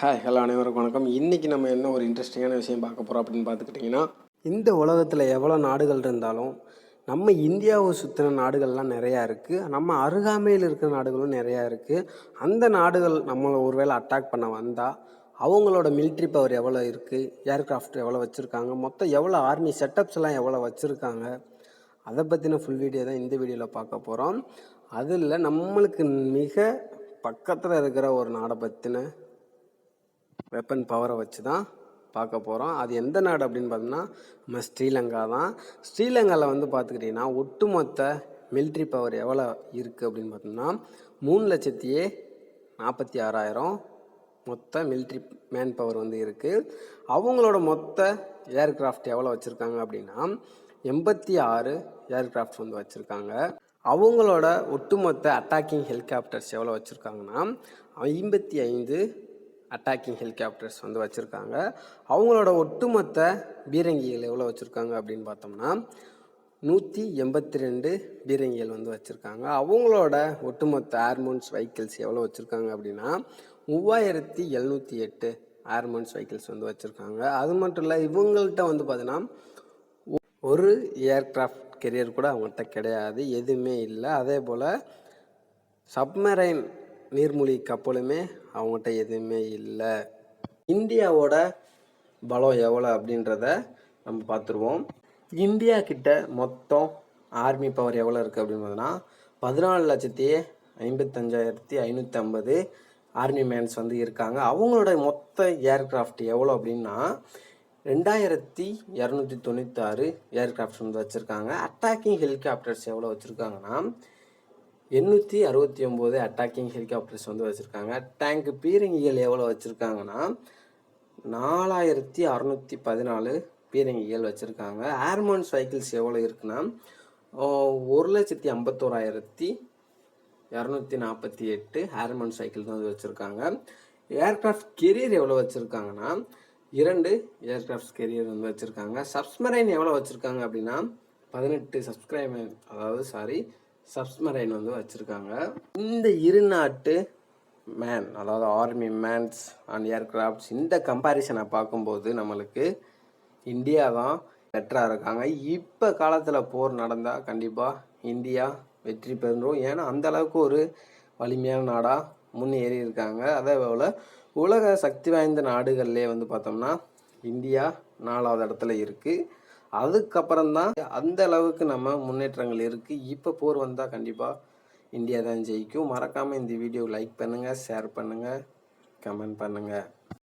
Hello அனைவருக்கும் வணக்கம். இன்றைக்கி நம்ம என்ன ஒரு இன்ட்ரெஸ்டிங்கான விஷயம் பார்க்க போகிறோம் அப்படின்னு பார்த்துக்கிட்டிங்கன்னா, இந்த உலகத்தில் எவ்வளோ நாடுகள் இருந்தாலும் நம்ம இந்தியாவை சுற்றின நாடுகள்லாம் நிறையா இருக்குது. நம்ம அருகாமையில் இருக்கிற நாடுகளும் நிறையா இருக்குது. அந்த நாடுகள் நம்மளை ஒருவேளை அட்டாக் பண்ண வந்தால் அவங்களோட மிலிட்ரி பவர் எவ்வளோ இருக்குது, ஏர்க்ராஃப்ட் எவ்வளோ வச்சுருக்காங்க, மொத்தம் எவ்வளோ ஆர்மி செட்டப்ஸ்லாம் எவ்வளோ வச்சுருக்காங்க, அதை பற்றின ஃபுல் வீடியோ தான் இந்த வீடியோவில் பார்க்க போகிறோம். அதில் நம்மளுக்கு மிக பக்கத்தில் இருக்கிற ஒரு நாடை பற்றின வெப்பன் பவரை வச்சு தான் பார்க்க போகிறோம். அது எந்த நாடு அப்படின்னு பார்த்தோம்னா நம்ம ஸ்ரீலங்கா தான். ஸ்ரீலங்காவில் பார்த்துக்கிட்டிங்கன்னா ஒட்டுமொத்த மிலிட்ரி பவர் எவ்வளோ இருக்குது அப்படின்னு பார்த்தோம்னா 3,46,000 மொத்த மிலிட்ரி மேன் பவர் இருக்குது. அவங்களோட மொத்த ஏர்க்ராஃப்ட் எவ்வளோ வச்சுருக்காங்க அப்படின்னா 86 ஏர்க்ராஃப்ட் வச்சுருக்காங்க. அவங்களோட ஒட்டுமொத்த அட்டாக்கிங் ஹெலிகாப்டர்ஸ் எவ்வளோ வச்சுருக்காங்கன்னா 55 அட்டாக்கிங் ஹெலிகாப்டர்ஸ் வச்சுருக்காங்க. அவங்களோட ஒட்டுமொத்த பீரங்கிகள் எவ்வளோ வச்சுருக்காங்க அப்படின்னு பார்த்தோம்னா 182 பீரங்கிகள் வச்சுருக்காங்க. அவங்களோட ஒட்டுமொத்த ஏர்மோன்ஸ் வெஹிக்கிள்ஸ் எவ்வளோ வச்சுருக்காங்க அப்படின்னா 3,708 ஏர்மோன்ஸ் வெஹிக்கிள்ஸ் வச்சுருக்காங்க. அது மட்டும் இல்லை, இவங்கள்ட்ட பார்த்தீங்கன்னா ஒரு ஏர்க்ராஃப்ட் கெரியர் கூட அவங்கள்ட்ட கிடையாது, எதுவுமே இல்லை. அதே போல் சப்மரைன் நீர்மூழ்கி கப்பலுமே அவங்ககிட்ட எதுவுமே இல்லை. இந்தியாவோட பலம் எவ்வளோ அப்படின்றத நம்ம பார்த்துருவோம். இந்தியா கிட்ட மொத்தம் ஆர்மி பவர் எவ்வளோ இருக்குது அப்படின்னு பார்த்தோன்னா 14,55,550 ஆர்மி மேன்ஸ் இருக்காங்க. அவங்களோட மொத்த ஏர்க்ராஃப்ட் எவ்வளோ அப்படின்னா 2,296 ஏர்க்ராஃப்ட் வச்சுருக்காங்க. அட்டாக்கிங் ஹெலிகாப்டர்ஸ் எவ்வளோ வச்சுருக்காங்கன்னா 869 அட்டாக்கிங் ஹெலிகாப்டர்ஸ் வச்சுருக்காங்க. டேங்க் பீரங்கிகள் எவ்வளோ வச்சுருக்காங்கன்னா 4,614 பீரங்கிகள் வச்சுருக்காங்க. ஏர்மோன்ஸ் வெஹிக்கிள்ஸ் எவ்வளோ இருக்குன்னா 1,51,248 ஏர்மோன்ஸ் வெஹிக்கிள்ஸ் வச்சுருக்காங்க. ஏர்க்ராஃப்ட் கெரியர் எவ்வளோ வச்சுருக்காங்கன்னா 2 ஏர்க்ராஃப்ட் கெரியர் வச்சுருக்காங்க. சப்மரைன் எவ்வளோ வச்சுருக்காங்க அப்படின்னா 18 சப்மரைன் வச்சுருக்காங்க. இந்த இரு நாட்டு மேன், அதாவது ஆர்மி மேன்ஸ் அண்ட் ஏர்க்ராஃப்ட்ஸ், இந்த கம்பேரிசனை பார்க்கும்போது நம்மளுக்கு இந்தியா தான் பெட்டராக இருக்காங்க. இப்போ காலத்தில் போர் நடந்தால் கண்டிப்பாக இந்தியா வெற்றி பெறும். ஏன்னா அந்த அளவுக்கு ஒரு வலிமையான நாடாக முன்னேறி இருக்காங்க. அதே போல் உலக சக்தி வாய்ந்த நாடுகள்லேயே பார்த்தோம்னா இந்தியா 4வது இடத்துல இருக்குது. அதுக்கப்புறம்தான் அந்த அளவுக்கு நம்ம முன்னேற்றங்கள் இருக்குது. இப்போ போர் வந்தால் கண்டிப்பாக இந்தியா தான் ஜெயிக்கும். மறக்காமல் இந்த வீடியோ லைக் பண்ணுங்கள், ஷேர் பண்ணுங்கள், கமெண்ட் பண்ணுங்கள்.